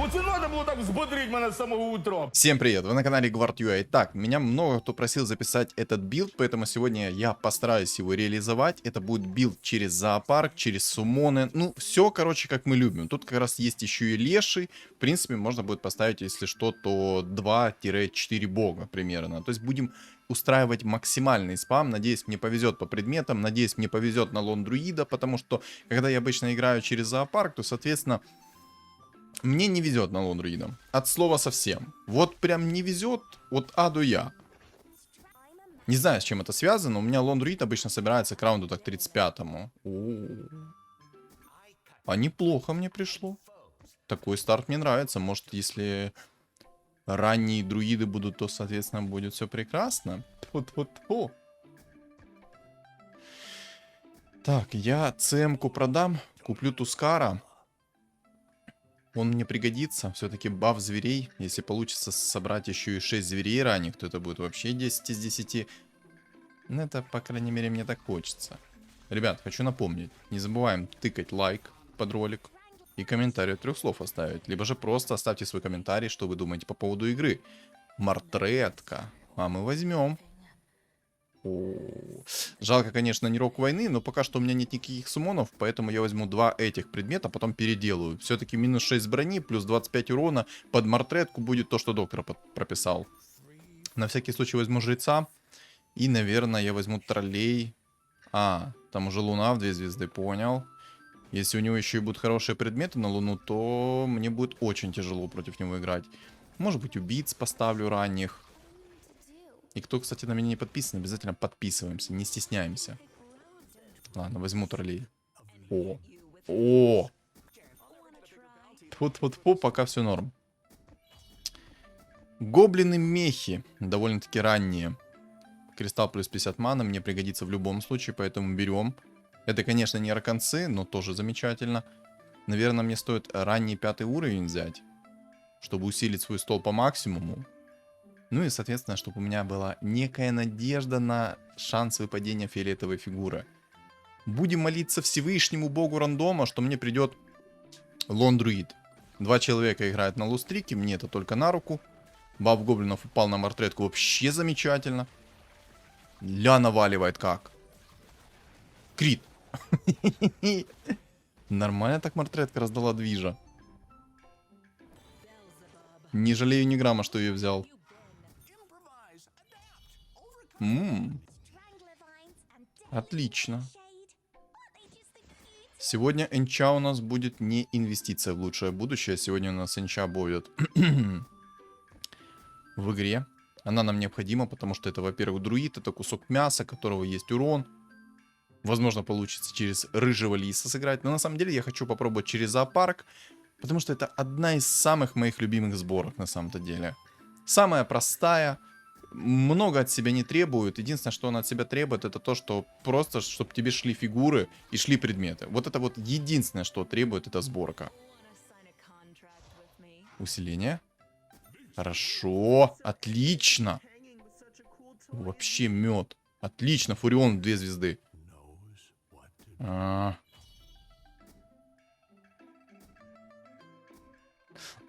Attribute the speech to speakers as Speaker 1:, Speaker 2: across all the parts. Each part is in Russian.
Speaker 1: Оце надо було так взбодрить мене з самого утра.
Speaker 2: Всем привет, вы на канале Guard.ua. Итак, меня много кто просил записать этот билд, поэтому сегодня я постараюсь его реализовать. Это будет билд через зоопарк, через суммоны, ну все, короче, как мы любим. Тут как раз есть еще и леший, в принципе, можно будет поставить, если что, то 2-4 бога примерно. То есть будем устраивать максимальный спам, надеюсь, мне повезет по предметам, надеюсь, мне повезет на лон-друида, потому что, когда я обычно играю через зоопарк, то, соответственно, мне не везет на лон-друида. От слова совсем. Вот прям не везет от А до Я. Не знаю, с чем это связано. У меня лон-друид обычно собирается к раунду так 35-му. А неплохо мне пришло. Такой старт мне нравится. Может, если ранние друиды будут, то, соответственно, будет все прекрасно. Тьфу-тьфу-тьфу. Так, я ЦМ-ку продам. Куплю Тускара. Он мне пригодится. Все-таки баф зверей. Если получится собрать еще и 6 зверей ранних, то это будет вообще 10 из 10. Ну, это, по крайней мере, мне так хочется. Ребят, хочу напомнить. Не забываем тыкать лайк под ролик. И комментарий от 3 слов оставить. Либо же просто оставьте свой комментарий, что вы думаете по поводу игры. Мартретка. А мы возьмем. Жалко, конечно, не рок войны, но пока что у меня нет никаких суммонов, поэтому я возьму 2 этих предмета, потом переделаю. Все-таки минус 6 брони, плюс 25 урона. Под мартретку будет то, что доктор прописал. На всякий случай возьму жреца. И, наверное, я возьму троллей. Там уже луна в 2 звезды, понял. Если у него еще и будут хорошие предметы на луну, то мне будет очень тяжело против него играть. Может быть, убийц поставлю ранних. И кто, кстати, на меня не подписан, обязательно подписываемся, не стесняемся. Ладно, возьму троллей. О! Тьфу-тьфу-тьфу, пока все норм. Гоблины-мехи, довольно-таки ранние. Кристалл плюс 50 мана мне пригодится в любом случае, поэтому берем. Это, конечно, не арканцы, но тоже замечательно. Наверное, мне стоит ранний 5 уровень взять, чтобы усилить свой стол по максимуму. Ну и, соответственно, чтобы у меня была некая надежда на шанс выпадения фиолетовой фигуры. Будем молиться Всевышнему богу рандома, что мне придет лон-друид. 2 человека играют на лустрике, мне это только на руку. Баф гоблинов упал на мартретку, вообще замечательно. Ля наваливает как. Крит. Нормально так мартретка раздала движа. Не жалею ни грамма, что ее взял. Отлично. Сегодня энча у нас будет не инвестиция в лучшее будущее. Сегодня у нас энча будет в игре. Она нам необходима, потому что это, во-первых, друид, это кусок мяса, которого есть урон. Возможно, получится через рыжего лиса сыграть. Но на самом деле я хочу попробовать через зоопарк, потому что это одна из самых моих любимых сборок на самом-то деле. Самая простая. Много от себя не требует. Единственное, что она от себя требует, это то, что просто, чтобы тебе шли фигуры и шли предметы. Вот это вот единственное, что требует эта сборка. Усиление. Хорошо. Отлично. Вообще мед. Отлично. Фурион 2 звезды.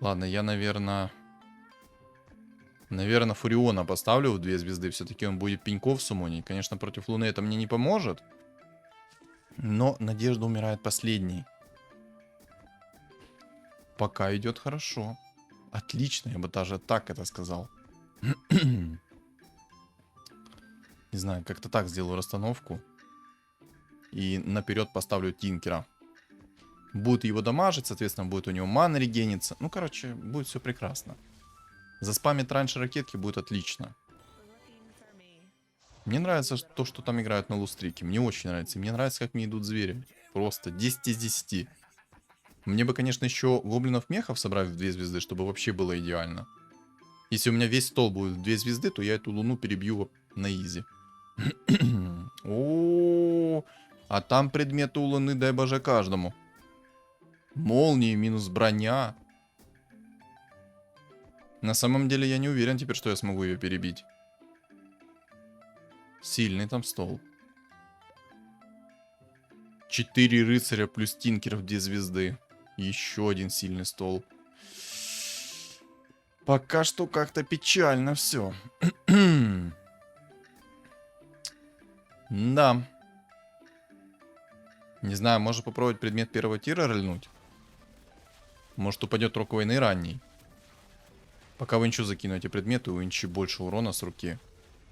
Speaker 2: Ладно, я, наверное, Фуриона поставлю в 2 звезды. Все-таки он будет пеньков суммонить. Конечно, против Луны это мне не поможет. Но надежда умирает последней. Пока идет хорошо. Отлично, я бы даже так это сказал. Не знаю, как-то так сделаю расстановку. И наперед поставлю Тинкера. Будет его дамажить, соответственно, будет у него мана регениться. Ну, короче, будет все прекрасно. Заспамить раньше ракетки будет отлично. Мне нравится то, что там играют на лустрике. Мне очень нравится. Мне нравится, как мне идут звери. Просто 10 из 10. Мне бы, конечно, еще гоблинов-мехов собрать в 2 звезды, чтобы вообще было идеально. Если у меня весь стол будет в 2 звезды, то я эту луну перебью на изи. О, а там предметы у луны, дай боже, каждому. Молнии минус броня. На самом деле я не уверен теперь, что я смогу ее перебить. Сильный там стол. 4 рыцаря плюс тинкеров 2 звезды. Еще один сильный стол. Пока что как-то печально все. Да. Не знаю, может попробовать предмет первого тира рольнуть? Может упадет рок войны ранний. Пока в инчу закину эти предметы, у инчи больше урона с руки.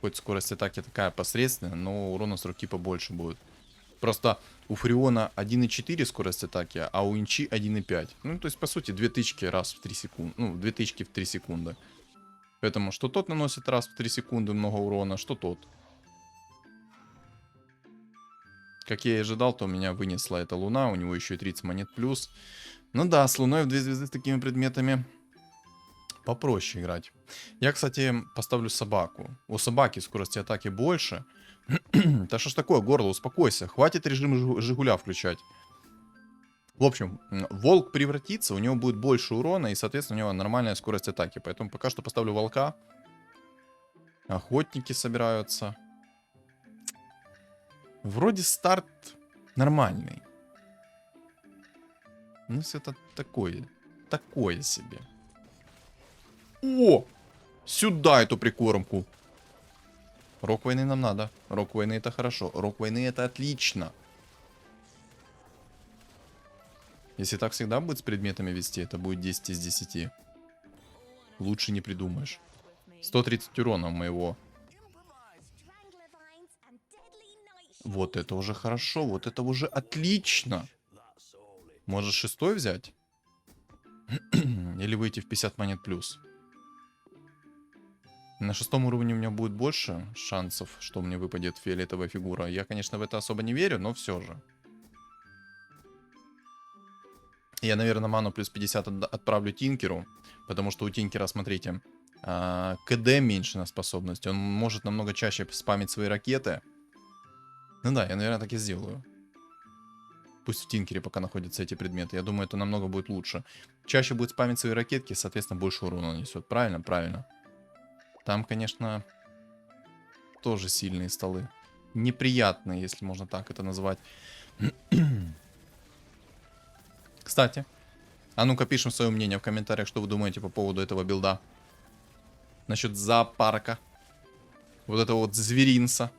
Speaker 2: Хоть скорость атаки такая посредственная, но урона с руки побольше будет. Просто у Фреона 1,4 скорость атаки, а у инчи 1,5. Ну, то есть, по сути, 2 тычки раз в 3 секунды. Ну, 2 тычки в 3 секунды. Поэтому что тот наносит раз в 3 секунды много урона, что тот. Как я и ожидал, то у меня вынесла эта луна. У него еще и 30 монет плюс. Ну да, с луной в 2 звезды с такими предметами попроще играть. Я, кстати, поставлю собаку. У собаки скорости атаки больше. Да что ж такое, горло, успокойся. Хватит режим Жигуля включать. В общем, волк превратится, у него будет больше урона, и, соответственно, у него нормальная скорость атаки. Поэтому пока что поставлю волка. Охотники собираются. Вроде старт нормальный. Ну, это такое себе. О! Сюда эту прикормку. Рок войны нам надо. Рок войны это хорошо. Рок войны это отлично. Если так всегда будет с предметами вести, это будет 10 из 10. Лучше не придумаешь. 130 урона моего. Вот это уже хорошо. Вот это уже отлично. Может 6-й взять? Или выйти в 50 монет плюс? На 6-м уровне у меня будет больше шансов, что мне выпадет фиолетовая фигура. Я, конечно, в это особо не верю, но все же. Я, наверное, ману плюс 50 отправлю Тинкеру. Потому что у Тинкера, смотрите, КД меньше на способность. Он может намного чаще спамить свои ракеты. Ну да, я, наверное, так и сделаю. Пусть в Тинкере пока находятся эти предметы. Я думаю, это намного будет лучше. Чаще будет спамить свои ракетки, соответственно, больше урона нанесет. Правильно? Правильно. Там, конечно, тоже сильные столы. Неприятные, если можно так это назвать. Кстати, а ну-ка пишем свое мнение в комментариях, что вы думаете по поводу этого билда. Насчет зоопарка. Вот этого вот зверинца.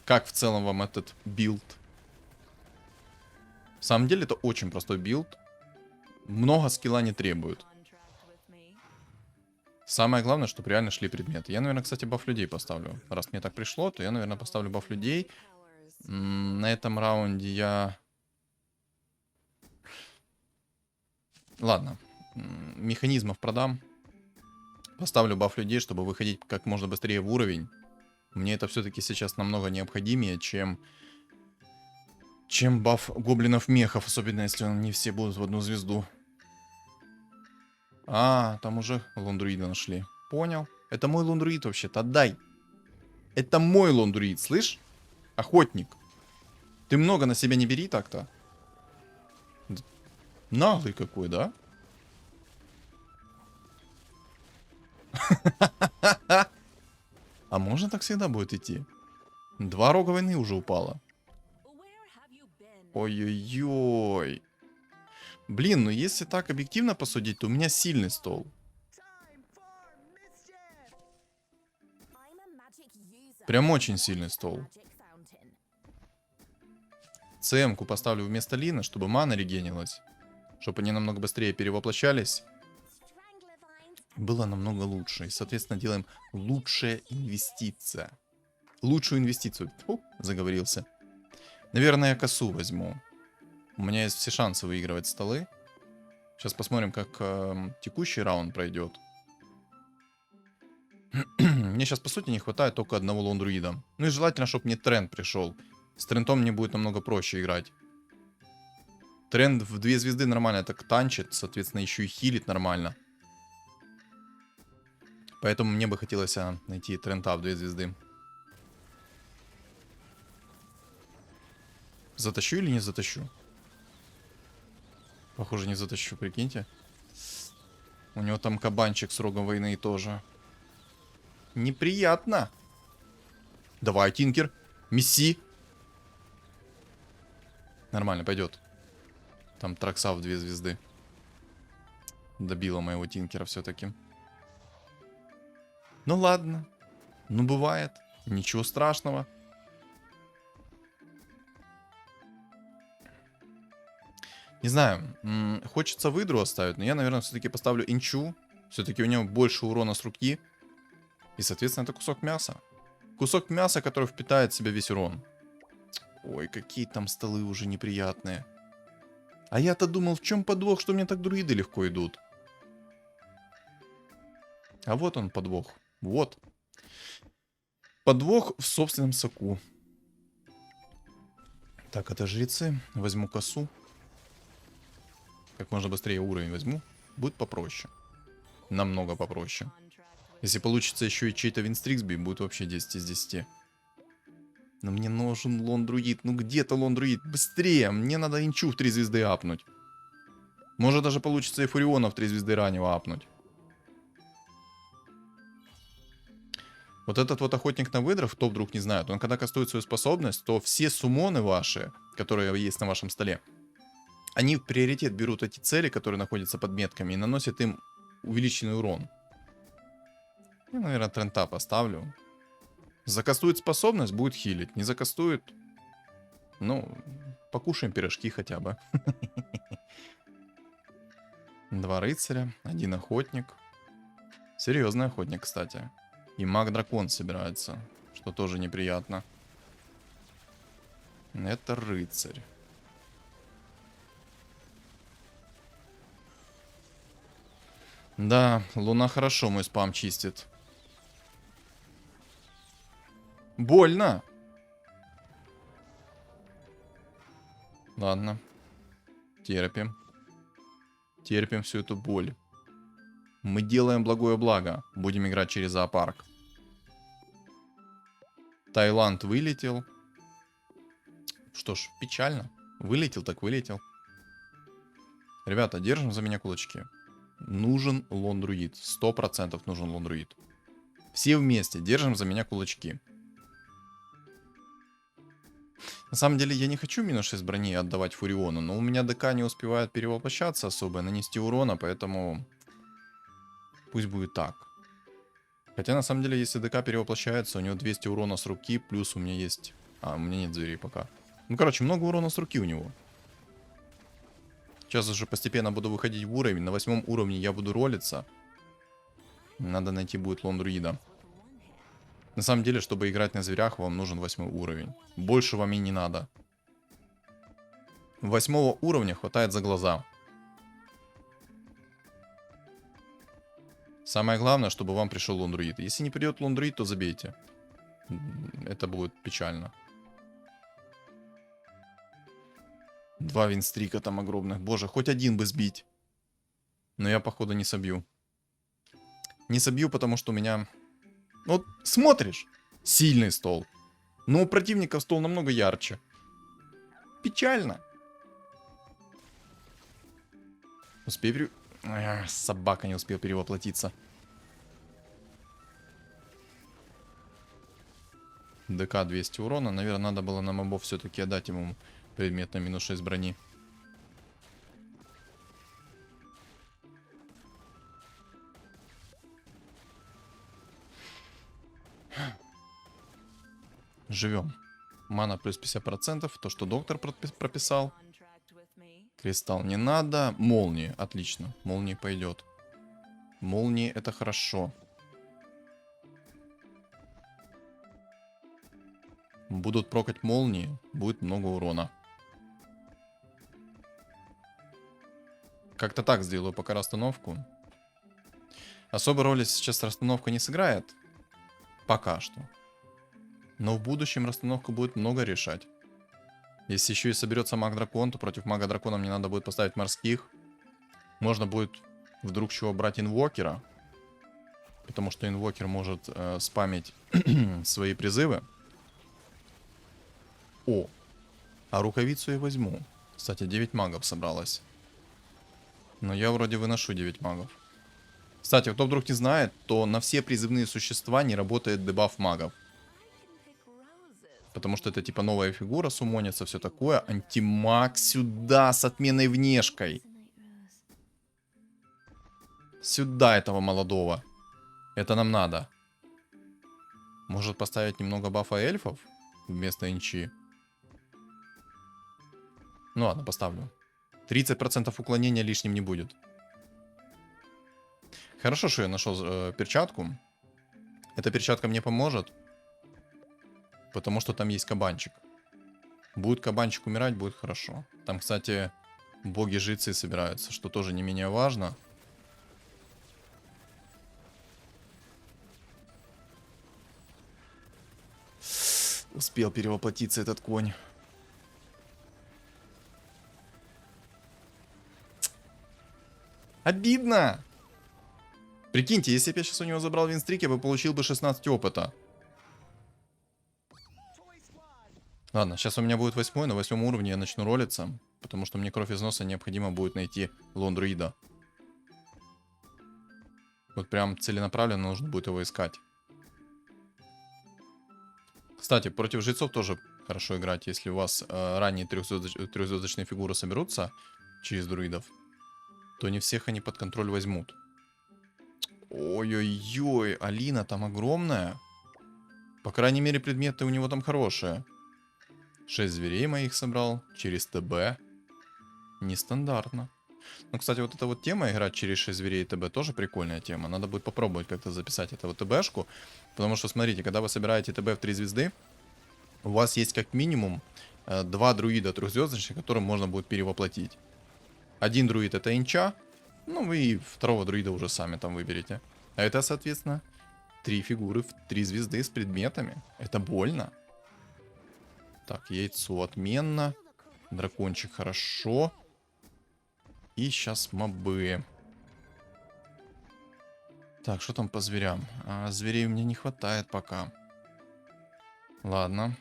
Speaker 2: Как в целом вам этот билд? В самом деле это очень простой билд. Много скилла не требует. Самое главное, чтобы реально шли предметы. Я, наверное, кстати, баф людей поставлю. Раз мне так пришло, то я, наверное, поставлю баф людей. На этом раунде я... Ладно. Механизмов продам. Поставлю баф людей, чтобы выходить как можно быстрее в уровень. Мне это все-таки сейчас намного необходимее, чем баф гоблинов-мехов. Особенно, если они все будут в одну звезду. А, там уже лондруида нашли. Понял. Это мой лондруид вообще-то. Отдай. Это мой лондруид, слышь? Охотник. Ты много на себя не бери так-то. Наглый какой, да? А можно так всегда будет идти? 2 рога войны уже упало. Ой-ой-ой. Блин, ну если так объективно посудить, то у меня сильный стол. Прям очень сильный стол. ЦМ-ку поставлю вместо Лины, чтобы мана регенилась. Чтобы они намного быстрее перевоплощались. Было намного лучше. И, соответственно, делаем лучшая инвестиция. Лучшую инвестицию. Фу, заговорился. Наверное, я косу возьму. У меня есть все шансы выигрывать столы. Сейчас посмотрим, как текущий раунд пройдет. Мне сейчас, по сути, не хватает только одного лондруида. Ну и желательно, чтобы мне тренд пришел. С трендом мне будет намного проще играть. Тренд в 2 звезды нормально так танчит, соответственно, еще и хилит нормально. Поэтому мне бы хотелось найти тренда в 2 звезды. Затащу или не затащу? Похоже, не затащу, прикиньте. У него там кабанчик с рогом войны тоже. Неприятно. Давай, Тинкер. Месси. Нормально, пойдет. Там Тракса в 2 звезды. Добила моего Тинкера все-таки. Ну ладно. Ну бывает. Ничего страшного. Не знаю. Хочется выдру оставить, но я, наверное, все-таки поставлю инчу. Все-таки у него больше урона с руки. И, соответственно, это кусок мяса. Кусок мяса, который впитает в себя весь урон. Ой, какие там столы уже неприятные. А я-то думал, в чем подвох, что мне так друиды легко идут. А вот он подвох. Вот. Подвох в собственном соку. Так, это жрецы. Возьму косу. Как можно быстрее уровень возьму. Будет попроще. Намного попроще. Если получится еще и чей-то Винстриксби, будет вообще 10 из 10. Но мне нужен лон-друид. Ну где-то лон-друид. Быстрее. Мне надо инчу в 3 звезды апнуть. Может даже получится и Фуриона в 3 звезды раннего апнуть. Вот этот вот охотник на выдров, кто вдруг не знает, он когда кастует свою способность, то все суммоны ваши, которые есть на вашем столе, они в приоритет берут эти цели, которые находятся под метками, и наносят им увеличенный урон. Я, наверное, Трента поставлю. Закастует способность, будет хилить. Не закастует, ну, покушаем пирожки хотя бы. 2 рыцаря, 1 охотник. Серьезный охотник, кстати. И маг-дракон собирается, что тоже неприятно. Это рыцарь. Да, луна хорошо мой спам чистит. Больно. Ладно. Терпим. Терпим всю эту боль. Мы делаем благое благо. Будем играть через зоопарк. Таиланд вылетел. Что ж, печально. Вылетел так вылетел. Ребята, держим за меня кулачки. Нужен лон-друид. 100% нужен лон-друид. Все вместе держим за меня кулачки. На самом деле я не хочу минус 6 брони отдавать Фуриону, но у меня ДК не успевает перевоплощаться особо, нанести урона, поэтому пусть будет так. Хотя на самом деле, если ДК перевоплощается, у него 200 урона с руки, плюс у меня есть... А, у меня нет зверей пока. Ну, короче, много урона с руки у него. Сейчас уже постепенно буду выходить в уровень. На 8 уровне я буду ролиться. Надо найти будет лон-друида. На самом деле, чтобы играть на зверях, вам нужен 8 уровень. Больше вам и не надо. 8 уровня хватает за глаза. Самое главное, чтобы вам пришел лон-друид. Если не придет лон-друид, то забейте. Это будет печально. 2 винстрика там огромных. Боже, хоть один бы сбить. Но я, походу, не собью. Не собью, потому что у меня... Вот смотришь, сильный стол. Но у противника стол намного ярче. Печально. Успей собака не успел перевоплотиться. ДК 200 урона. Наверное, надо было на мобов все-таки отдать ему предмет на минус 6 брони. Живем. Мана плюс 50%. То, что доктор прописал. Кристалл не надо. Молнии. Отлично. Молнии пойдет. Молнии это хорошо. Будут прокать молнии. Будет много урона. Как-то так сделаю пока расстановку. Особой роли сейчас расстановка не сыграет. Пока что. Но в будущем расстановка будет много решать. Если еще и соберется маг-дракон, то против мага-дракона мне надо будет поставить морских. Можно будет вдруг чего брать инвокера. Потому что инвокер может спамить свои призывы. О, а рукавицу я возьму. Кстати, 9 магов собралось. Но я вроде выношу 9 магов. Кстати, кто вдруг не знает, то на все призывные существа не работает дебаф магов. Потому что это типа новая фигура, суммонится, все такое. Антимаг сюда с отменной внешкой. Сюда этого молодого. Это нам надо. Может поставить немного бафа эльфов вместо инчи? Ну ладно, поставлю. 30% уклонения лишним не будет. Хорошо, что я нашел перчатку. Эта перчатка мне поможет. Потому что там есть кабанчик. Будет кабанчик умирать, будет хорошо. Там, кстати, боги-жрецы собираются, что тоже не менее важно. Успел перевоплотиться этот конь. Обидно! Прикиньте, если бы я сейчас у него забрал винстрик, я бы получил бы 16 опыта. Ладно, сейчас у меня будет 8, на 8 уровне я начну ролиться. Потому что мне кровь из носа необходимо будет найти лон-друида. Вот прям целенаправленно нужно будет его искать. Кстати, против жрецов тоже хорошо играть, если у вас ранние трехзвездочные фигуры соберутся через друидов, то не всех они под контроль возьмут. Ой-ой-ой, Алина там огромная. По крайней мере, предметы у него там хорошие. 6 зверей моих собрал через ТБ. Нестандартно. Ну, кстати, вот эта вот тема играть через 6 зверей ТБ тоже прикольная тема. Надо будет попробовать как-то записать эту вот ТБшку. Потому что, смотрите, когда вы собираете ТБ в 3 звезды, у вас есть как минимум 2 друида трехзвездочных, которым можно будет перевоплотить. Один друид это инча. Ну, вы и второго друида уже сами там выберете. А это, соответственно, 3 фигуры в 3 звезды с предметами. Это больно. Так, яйцо отменно. Дракончик хорошо. И сейчас мобы. Так, что там по зверям? Зверей у меня не хватает пока. Ладно.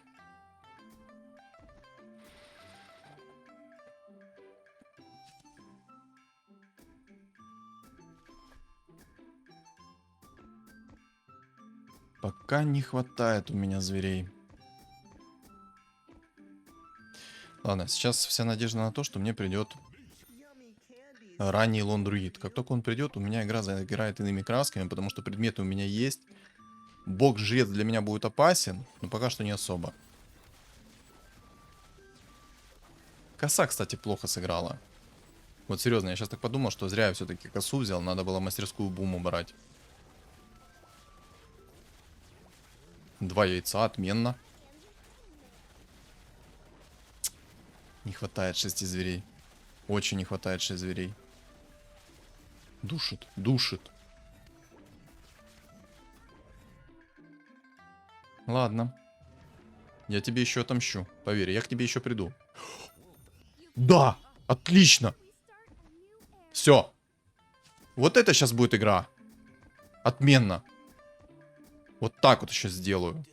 Speaker 2: Пока не хватает у меня зверей. Ладно, сейчас вся надежда на то, что мне придет ранний лон-друид. Как только он придет, у меня игра заиграет иными красками, потому что предметы у меня есть. Бог-жрец для меня будет опасен, но пока что не особо. Коса, кстати, плохо сыграла. Вот серьезно, я сейчас так подумал, что зря я все-таки косу взял, надо было мастерскую буму брать. 2 яйца, отменно. Не хватает 6 зверей. Очень не хватает 6 зверей. Душит, душит. Ладно. Я тебе еще отомщу. Поверь, я к тебе еще приду. Да! Отлично! Все. Вот это сейчас будет игра. Отменно. Вот так вот еще сделаю.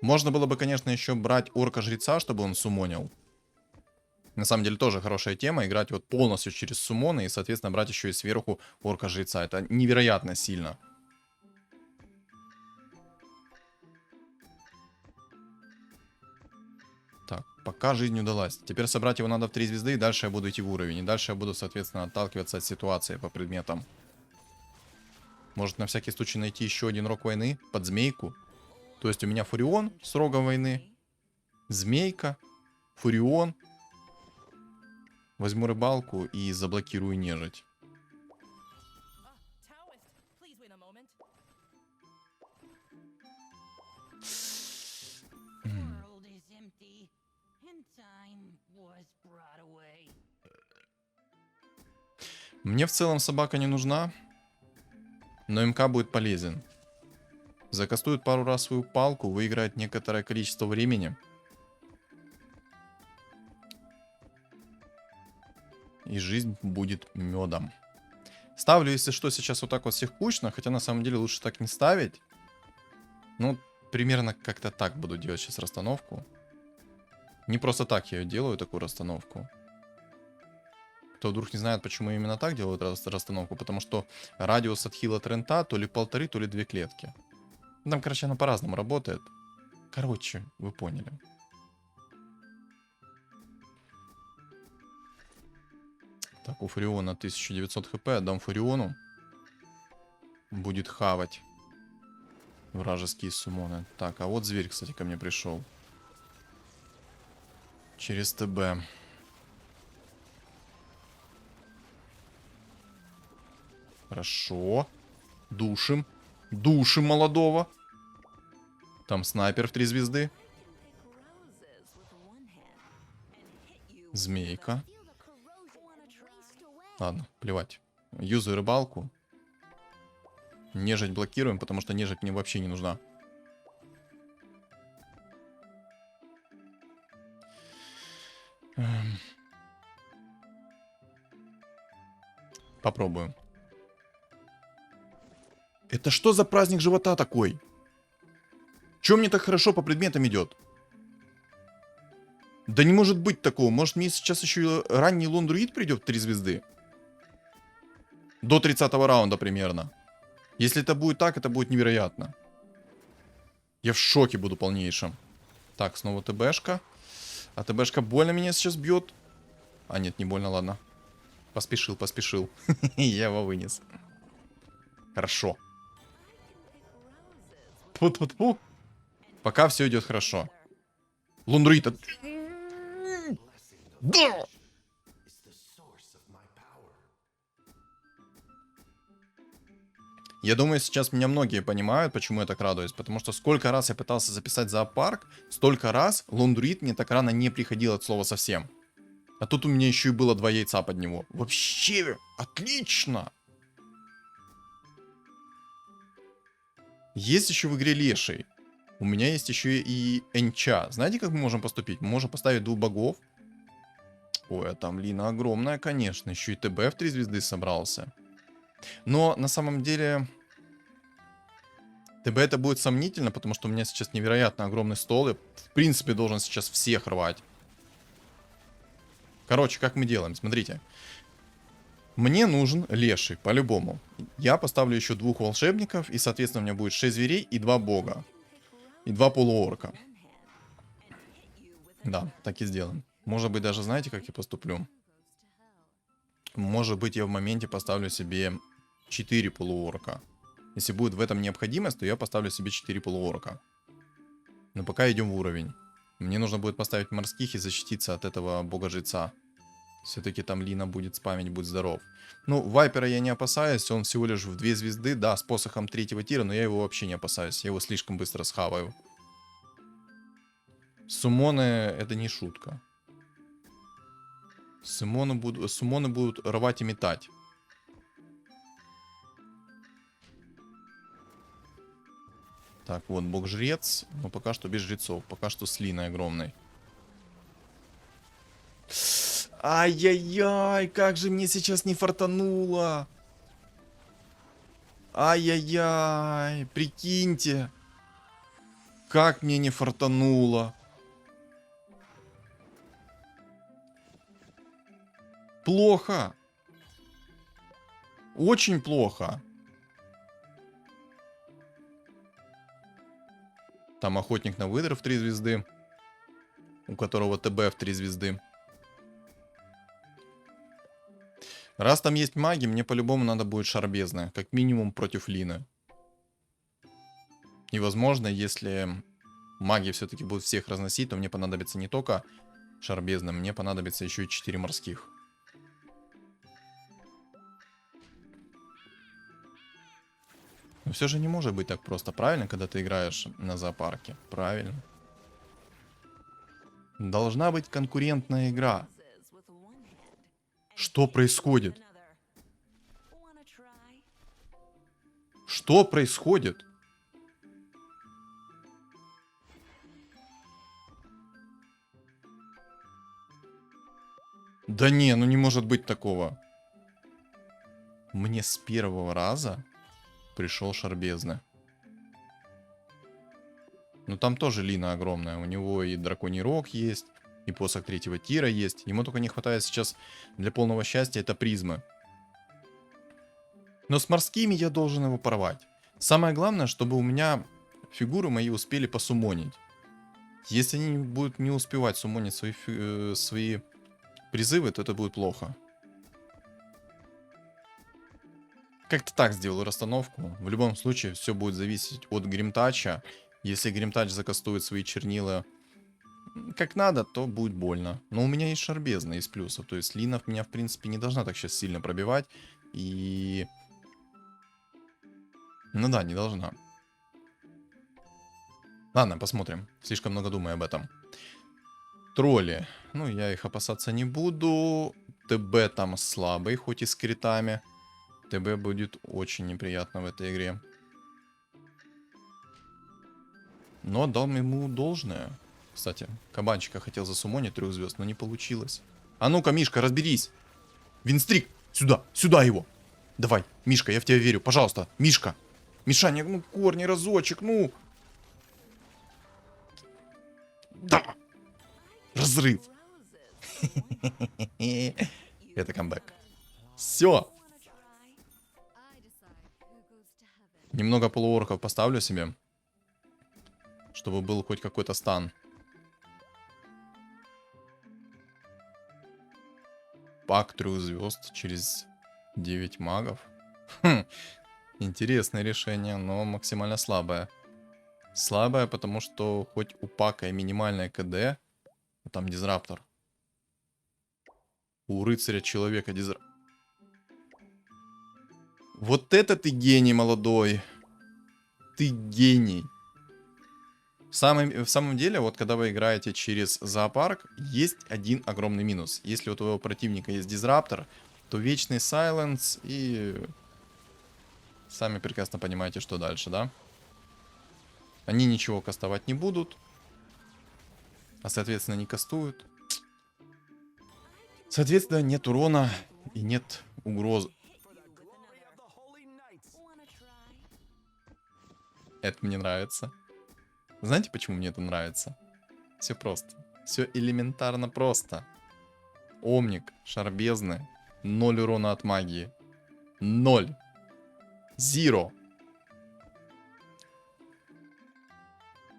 Speaker 2: Можно было бы, конечно, еще брать орка-жреца, чтобы он сумонил. На самом деле тоже хорошая тема. Играть вот полностью через сумоны и, соответственно, брать еще и сверху орка-жреца. Это невероятно сильно. Так, пока жизнь не удалась. Теперь собрать его надо в 3 звезды, и дальше я буду идти в уровень. И дальше я буду, соответственно, отталкиваться от ситуации по предметам. Может, на всякий случай найти еще один рог войны под змейку. То есть у меня Фурион с рогом войны. Змейка. Фурион. Возьму рыбалку и заблокирую нежить. Мне в целом собака не нужна, но МК будет полезен. Закастует пару раз свою палку, выиграет некоторое количество времени. И жизнь будет медом. Ставлю, если что, сейчас вот так вот всех кучно, хотя на самом деле лучше так не ставить. Ну, примерно как-то так буду делать сейчас расстановку. Не просто так я ее делаю, такую расстановку. Кто вдруг не знает, почему именно так делают расстановку, потому что радиус отхила трента то ли 1,5, то ли 2 клетки. Там, короче, она по-разному работает. Короче, вы поняли. Так, у Фуриона 1900 хп. Отдам Фуриону. Будет хавать вражеские суммоны. Так, а вот зверь, кстати, ко мне пришел. Через ТБ. Хорошо. Душим. Душим молодого. Там снайпер в 3 звезды. Змейка. Ладно, плевать. Юзаю рыбалку. Нежить блокируем, потому что нежить мне вообще не нужна. Попробуем. Это что за праздник живота такой? Чё мне так хорошо по предметам идет? Да не может быть такого. Может, мне сейчас еще ранний лондруид придет в 3 звезды? До 30-го раунда примерно. Если это будет так, это будет невероятно. Я в шоке буду полнейшем. Так, снова ТБшка. А ТБшка больно меня сейчас бьет. А нет, не больно, ладно. Поспешил, поспешил. Я его вынес. Хорошо. Тьфу-тьфу-тьфу. Пока все идет хорошо. Лондруид. Да! Я думаю, сейчас меня многие понимают, почему я так радуюсь. Потому что сколько раз я пытался записать зоопарк, столько раз лондруид мне так рано не приходил от слова совсем. А тут у меня еще и было 2 яйца под него. Вообще, отлично! Есть еще в игре леший. У меня есть еще и энча. Знаете, как мы можем поступить? Мы можем поставить 2 богов. Ой, а там Лина огромная, конечно. Еще и ТБ в 3 звезды собрался. Но на самом деле ТБ это будет сомнительно, потому что у меня сейчас невероятно огромный стол. Я в принципе должен сейчас всех рвать. Короче, как мы делаем? Смотрите. Мне нужен леший, по-любому. Я поставлю еще 2 волшебников, и, соответственно, у меня будет 6 зверей и 2 бога. И 2 полуорка. Да, так и сделаем. Может быть, даже знаете, как я поступлю? Может быть, я в моменте поставлю себе 4 полуорка. Если будет в этом необходимость, то я поставлю себе 4 полуорка. Но пока идем в уровень. Мне нужно будет поставить морских и защититься от этого бога-жреца. Все-таки там Лина будет спамить, будь здоров. Ну, Вайпера я не опасаюсь, он всего лишь в 2 звезды, да, с посохом 3-го тира, но я его вообще не опасаюсь, я его слишком быстро схаваю. Суммоны это не шутка. Суммоны будут рвать и метать. Так, вот бог-жрец, но пока что без жрецов, пока что с Линой огромной. Ай-яй-яй, как же мне сейчас не фартануло. Ай-яй-яй, прикиньте. Как мне не фартануло. Плохо. Очень плохо. Там охотник на выдр в 3 звезды. У которого ТБ в 3 звезды. Раз там есть маги, мне по-любому надо будет шарбезная. Как минимум против Лины. И возможно, если маги все-таки будут всех разносить, то мне понадобится не только шарбезная, мне понадобится еще и 4 морских. Но все же не может быть так просто, правильно, когда ты играешь на зоопарке? Правильно. Должна быть конкурентная игра. Что происходит? Что происходит? Да не, ну не может быть такого. Мне с первого раза пришел шарбезный. Ну там тоже Лина огромная. У него и драконий рог есть, и посох 3-го тира есть. Ему только не хватает сейчас для полного счастья это призмы. Но с морскими я должен его порвать. Самое главное, чтобы у меня фигуры мои успели посумонить. Если они будут не успевать сумонить свои призывы, то это будет плохо. Как-то так сделаю расстановку. В любом случае, все будет зависеть от Гримтача. Если Гримтач закастует свои чернила как надо, то будет больно. Но у меня есть шарбезна из плюсов. То есть Линов меня, в принципе, не должна так сейчас сильно пробивать. И... Ну да, не должна. Ладно, посмотрим. Слишком много думаю об этом. Тролли. Ну, я их опасаться не буду. ТБ там слабый, хоть и с критами. ТБ будет очень неприятно в этой игре. Но отдал ему должное. Кстати, кабанчика хотел засумонить 3 звезд, но не получилось. А ну-ка, Мишка, разберись. Винстрик, сюда, сюда его. Давай, Мишка, я в тебя верю, пожалуйста. Мишка. Мишаня, ну корни разочек, ну. Да. Разрыв. Это камбэк. Все. Немного полуорков поставлю себе. Чтобы был хоть какой-то стан. Пак 3 звезд через 9 магов. Хм, интересное решение, но максимально слабое. Слабое, потому что хоть у Пака и минимальная КД, там дизраптор. У рыцаря человека дизраптор. Вот это ты гений, молодой. Ты гений. В самом деле, вот когда вы играете через зоопарк, есть один огромный минус. Если у твоего противника есть дизраптор, то вечный сайленс и... Сами прекрасно понимаете, что дальше, да? Они ничего кастовать не будут. А соответственно не кастуют. Соответственно нет урона и нет угрозы. Это мне нравится. Знаете, почему мне это нравится? Все просто. Все элементарно просто. Омник, шарбезны, 0 урона от магии. 0. Zero.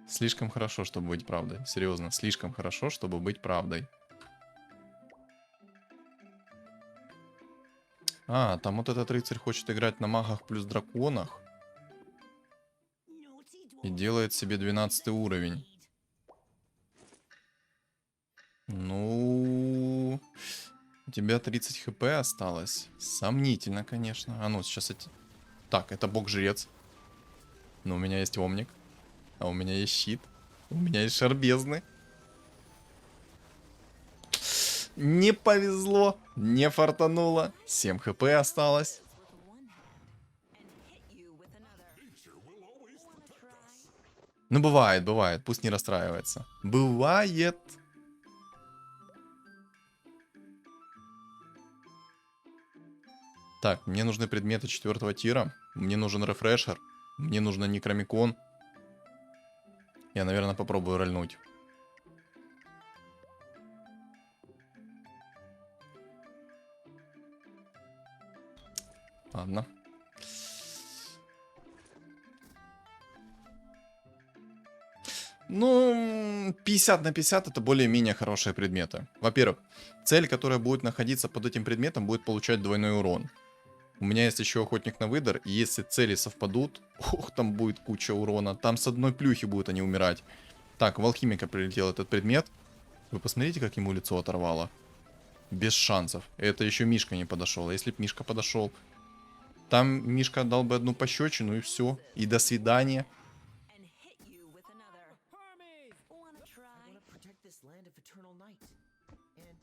Speaker 2: Слишком хорошо, чтобы быть правдой. Серьезно, слишком хорошо, чтобы быть правдой. А, там вот этот рыцарь хочет играть на магах плюс драконах. И делает себе 12 уровень. Ну... У тебя 30 хп осталось. Сомнительно, конечно. А ну, сейчас эти... Так, это бог-жрец. Но у меня есть омник. А у меня есть щит. У меня есть шарбезны. Не повезло. Не фартануло. 7 хп осталось. Ну, бывает, бывает. Пусть не расстраивается. Бывает. Так, мне нужны предметы 4 тира. Мне нужен рефрешер. Мне нужен некромикон. Я, наверное, попробую рольнуть. Ладно. Ну, 50 на 50 это более-менее хорошие предметы. Во-первых, цель, которая будет находиться под этим предметом, будет получать двойной урон. У меня есть еще охотник на выдор, и если цели совпадут, ох, там будет куча урона. Там с одной плюхи будут они умирать. Так, в алхимика прилетел этот предмет. Вы посмотрите, как ему лицо оторвало. Без шансов. Это еще Мишка не подошел. А если бы Мишка подошел, там Мишка дал бы одну пощечину и все. И до свидания.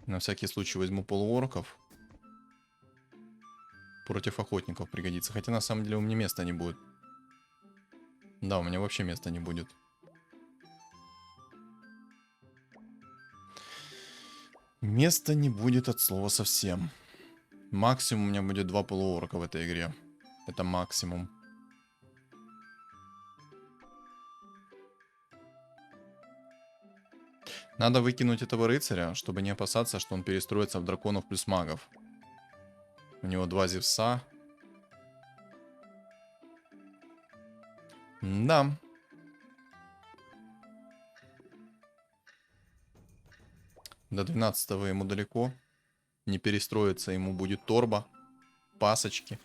Speaker 2: На всякий случай возьму полуорков. Против охотников пригодится. Хотя на самом деле у меня места не будет. Да, у меня вообще места не будет. Места не будет от слова совсем. Максимум у меня будет 2 полуорка в этой игре. Это максимум. Надо выкинуть этого рыцаря, чтобы не опасаться, что он перестроится в драконов плюс магов. У него 2 Зевса. Да. До 12-го ему далеко. Не перестроиться ему будет торба. Пасочки.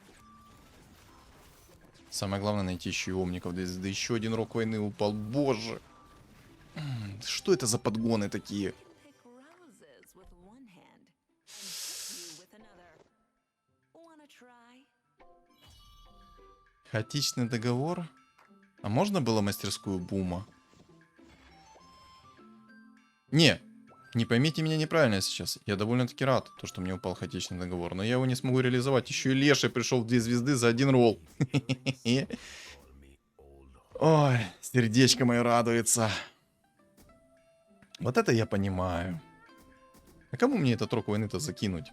Speaker 2: Самое главное найти еще и омников. Да еще один рок войны упал. Боже. Что это за подгоны такие? Хаотичный договор? А можно было мастерскую бума? Не поймите меня неправильно сейчас. Я довольно-таки рад, то, что мне упал хаотичный договор. Но я его не смогу реализовать. Еще и Леший пришел в 2 звезды за 1 ролл. Ой, сердечко мое радуется. Вот это я понимаю. А кому мне этот рок войны-то закинуть?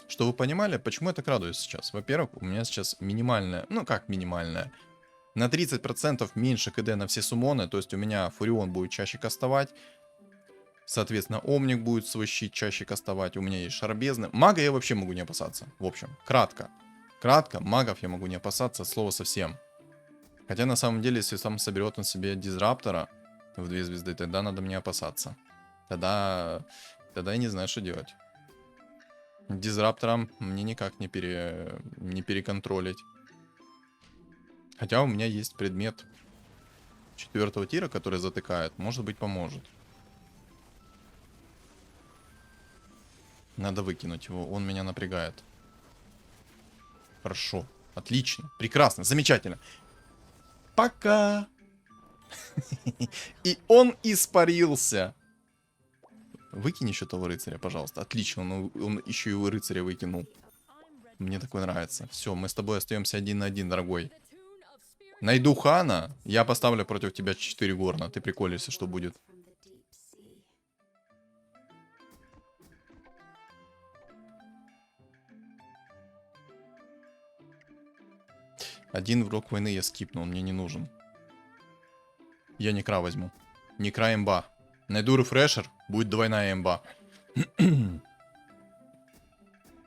Speaker 2: Что вы понимали, почему я так радуюсь сейчас? Во-первых, у меня сейчас минимальная, ну как минимальная, на 30% меньше КД на все суммоны, то есть у меня Фурион будет чаще кастовать, соответственно, Омник будет свой щит чаще кастовать, у меня есть Шарбезны. Мага я вообще могу не опасаться, в общем, кратко, магов я могу не опасаться, от слова совсем. Хотя на самом деле, если сам соберет он себе Дизраптора в 2 звезды, тогда надо мне опасаться. Тогда я не знаю, что делать. Дизраптором мне никак не переконтролить. Хотя у меня есть предмет 4-го тира, который затыкает. Может быть, поможет. Надо выкинуть его. Он меня напрягает. Хорошо. Отлично. Прекрасно. Замечательно. Пока. И он испарился. Выкинь еще того рыцаря, пожалуйста. Отлично, он еще и рыцаря выкинул. Мне такое нравится. Все, мы с тобой остаемся 1 на 1, дорогой. Найду Хана, я поставлю против тебя 4 горна. Ты приколишься, что будет. Один рок войны я скипнул, он мне не нужен. Я Некра возьму. Некра имба. Найду рефрешер, будет двойная имба.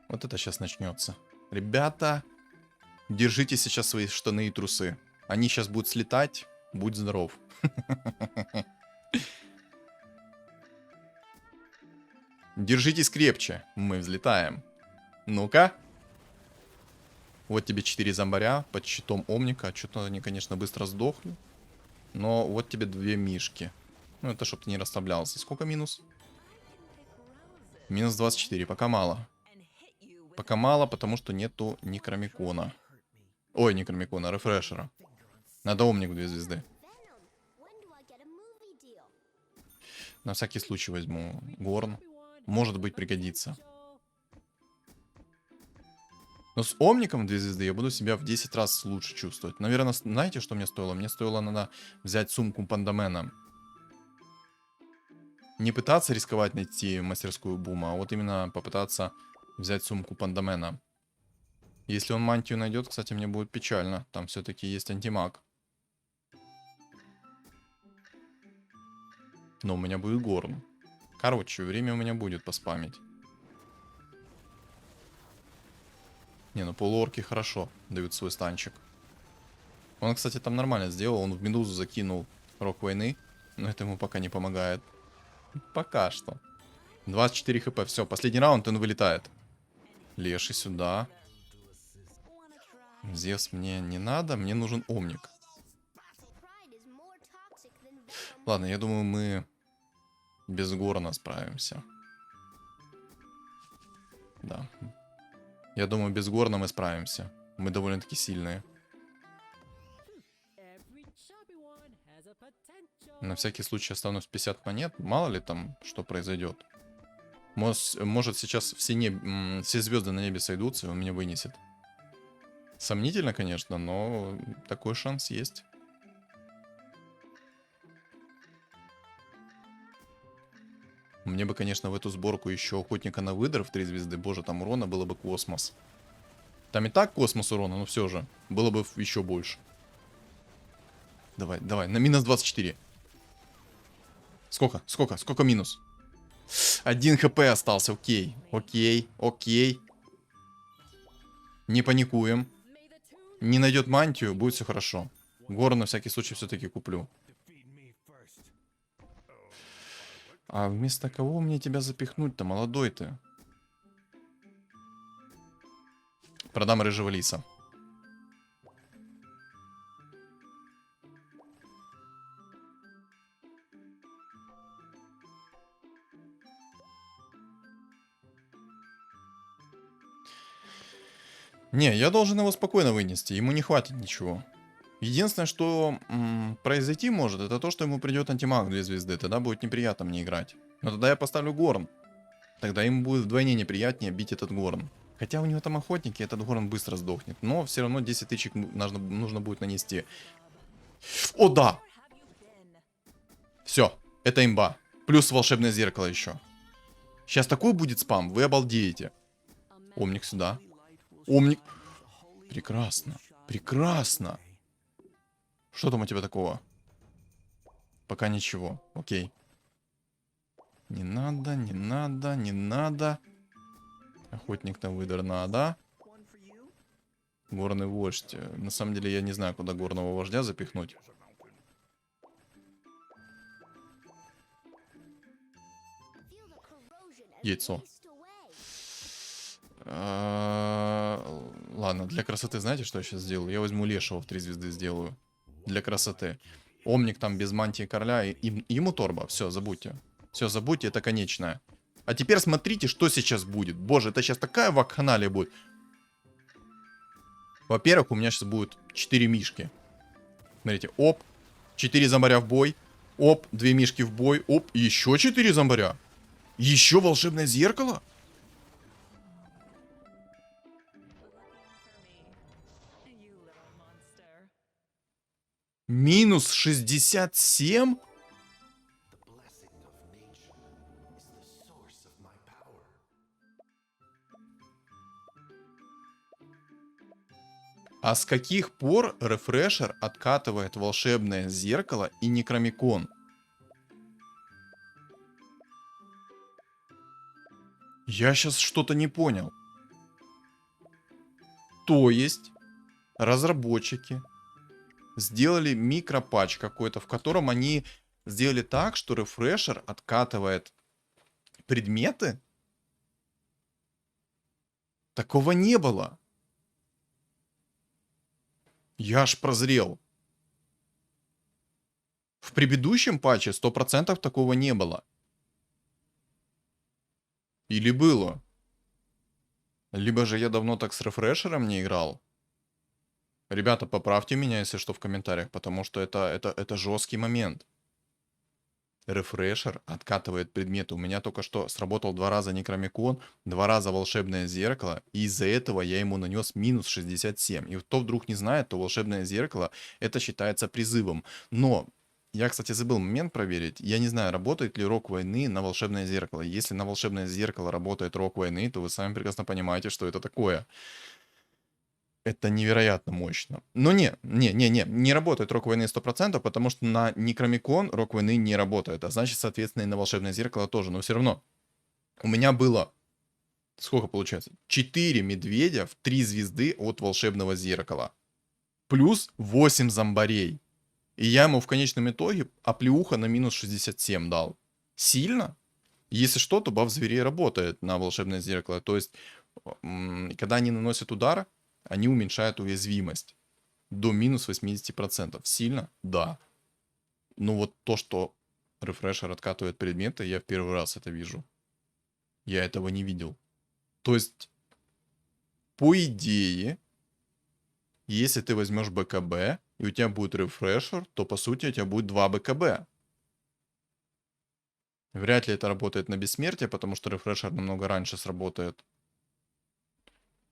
Speaker 2: Вот это сейчас начнется. Ребята, держите сейчас свои штаны и трусы. Они сейчас будут слетать. Будь здоров. Держитесь крепче. Мы взлетаем. Ну-ка. Вот тебе 4 зомбаря под щитом Омника. Что-то они, конечно, быстро сдохли. Но вот тебе 2 мишки. Ну, это чтобы ты не расслаблялся. Сколько минус? Минус 24. Пока мало. Пока мало, потому что нету Некромикона. Ой, Некромикона, рефрешера. Надо Омник в 2 звезды. На всякий случай возьму Горн. Может быть, пригодится. Но с Омником в 2 звезды я буду себя в 10 раз лучше чувствовать. Наверное, знаете, что мне стоило? Мне стоило, надо взять сумку Пандамена. Не пытаться рисковать найти мастерскую бума, а вот именно попытаться взять сумку Пандамена. Если он мантию найдет, кстати, мне будет печально. Там все-таки есть антимаг. Но у меня будет Горн. Короче, время у меня будет поспамить. Не, ну полуорки хорошо дают свой станчик. Он, кстати, там нормально сделал. Он в Медузу закинул рок войны. Но это ему пока не помогает. Пока что. 24 хп. Все, последний раунд, он вылетает. Леший сюда. Зевс мне не надо. Мне нужен Омник. Ладно, я думаю, мы без Горна справимся. Да. Я думаю, без Горна мы справимся. Мы довольно-таки сильные. На всякий случай останусь 50 монет. Мало ли там, что произойдет. Может сейчас все звезды на небе сойдутся, и он меня вынесет. Сомнительно, конечно, но такой шанс есть. Мне бы, конечно, в эту сборку еще Охотника на выдр в 3 звезды. Боже, там урона было бы космос. Там и так космос урона, но все же. Было бы еще больше. Давай, давай, на минус 24. Сколько минус? 1 хп остался, окей. Окей. Не паникуем. Не найдет мантию, будет все хорошо. Гору на всякий случай все-таки куплю. А вместо кого мне тебя запихнуть-то, молодой ты? Продам рыжего лиса. Не, я должен его спокойно вынести, ему не хватит ничего. Единственное, что произойти может, это то, что ему придет антимаг 2 звезды. Тогда будет неприятно мне играть. Но тогда я поставлю Горн. Тогда ему будет вдвойне неприятнее бить этот Горн. Хотя у него там охотники, этот Горн быстро сдохнет. Но все равно 10 тычек нужно будет нанести. О, да! Все, это имба. Плюс волшебное зеркало еще. Сейчас такой будет спам, вы обалдеете. Омник сюда. Омник. Прекрасно. Прекрасно. Что там у тебя такого? Пока ничего. Окей. Не надо, не надо, не надо. Охотник на выдор надо. Горный вождь. На самом деле я не знаю, куда горного вождя запихнуть. Яйцо. Ладно, для красоты знаете, что я сейчас сделаю? Я возьму лешего в 3 звезды сделаю. Для красоты. Омник там без мантии короля. И ему торба. Все, забудьте. Все, забудьте, это конечное. А теперь смотрите, что сейчас будет. Боже, это сейчас такая вакханалия будет. Во-первых, у меня сейчас будет 4 мишки. Смотрите, оп. 4 зомбаря в бой. Оп, 2 мишки в бой. Оп, еще 4 зомбаря. Еще волшебное зеркало? Минус 67? А с каких пор рефрешер откатывает волшебное зеркало и некромикон? Я сейчас что-то не понял. То есть разработчики сделали микропатч какой-то, в котором они сделали так, что рефрешер откатывает предметы? Такого не было. Я аж прозрел. В предыдущем патче 100% такого не было. Или было. Либо же я давно так с рефрешером не играл. Ребята, поправьте меня, если что, в комментариях, потому что это жесткий момент. Рефрешер откатывает предметы. У меня только что сработал 2 раза некромикон, 2 раза волшебное зеркало, и из-за этого я ему нанес минус 67. И кто вдруг не знает, то волшебное зеркало это считается призывом. Но я, кстати, забыл момент проверить. Я не знаю, работает ли рок войны на волшебное зеркало. Если на волшебное зеркало работает рок войны, то вы сами прекрасно понимаете, что это такое. Это невероятно мощно. Но не работает рок войны 100%, потому что на Некромикон рок войны не работает. А значит, соответственно, и на волшебное зеркало тоже. Но все равно, у меня было, сколько получается? 4 медведя в 3 звезды от волшебного зеркала. Плюс 8 зомбарей. И я ему в конечном итоге оплеуха на минус 67 дал. Сильно? Если что, то баф зверей работает на волшебное зеркало. То есть, когда они наносят удар, они уменьшают уязвимость до минус 80%. Сильно? Да. Но вот то, что рефрешер откатывает предметы, я в первый раз это вижу. Я этого не видел. То есть, по идее, если ты возьмешь БКБ, и у тебя будет рефрешер, то по сути у тебя будет 2 БКБ. Вряд ли это работает на бессмертие, потому что рефрешер намного раньше сработает.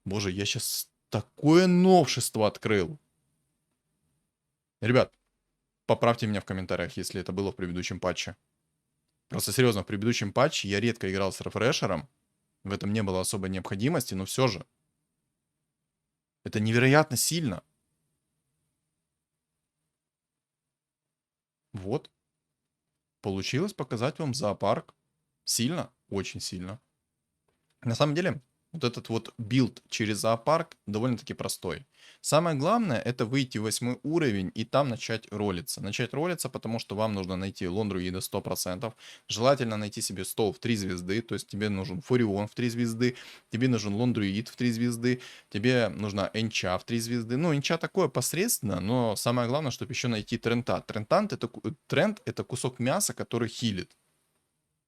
Speaker 2: Боже, я сейчас такое новшество открыл. Ребят, поправьте меня в комментариях, если это было в предыдущем патче. Просто серьезно, в предыдущем патче я редко играл с рефрешером. В этом не было особой необходимости, но все же. Это невероятно сильно. Вот. Получилось показать вам зоопарк. Сильно? Очень сильно. На самом деле, вот этот вот билд через зоопарк довольно-таки простой. Самое главное, это выйти в 8 уровень и там начать ролиться. Начать ролиться, потому что вам нужно найти лондруида 100%. Желательно найти себе стол в 3 звезды. То есть тебе нужен фурион в 3 звезды. Тебе нужен лондруид в 3 звезды. Тебе нужна энча в 3 звезды. Ну, энча такое посредственно, но самое главное, чтобы еще найти трента. Тренд это кусок мяса, который хилит.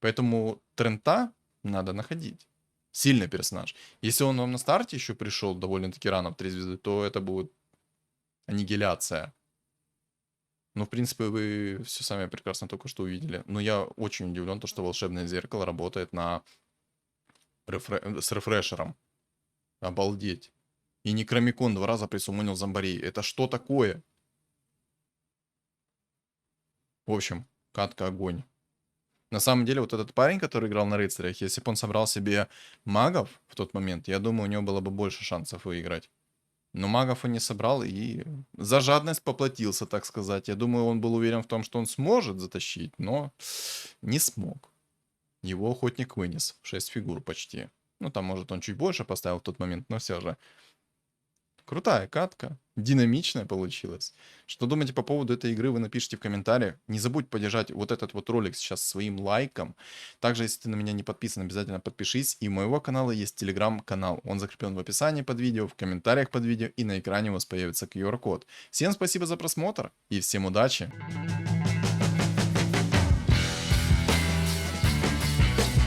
Speaker 2: Поэтому трента надо находить. Сильный персонаж. Если он вам на старте еще пришел довольно-таки рано в 3 звезды, то это будет аннигиляция. Ну, в принципе, вы все сами прекрасно только что увидели. Но я очень удивлен, то, что волшебное зеркало работает с рефрешером. Обалдеть. И Некромикон 2 раза присуммонил зомбарей. Это что такое? В общем, катка огонь. На самом деле, вот этот парень, который играл на рыцарях, если бы он собрал себе магов в тот момент, я думаю, у него было бы больше шансов выиграть. Но магов он не собрал и за жадность поплатился, так сказать. Я думаю, он был уверен в том, что он сможет затащить, но не смог. Его охотник вынес. 6 фигур почти. Ну, там, может, он чуть больше поставил в тот момент, но все же. Крутая катка. Динамичная получилась. Что думаете по поводу этой игры, вы напишите в комментариях. Не забудь поддержать вот этот вот ролик сейчас своим лайком. Также, если ты на меня не подписан, обязательно подпишись. И у моего канала есть телеграм-канал. Он закреплен в описании под видео, в комментариях под видео и на экране у вас появится QR-код. Всем спасибо за просмотр и всем удачи!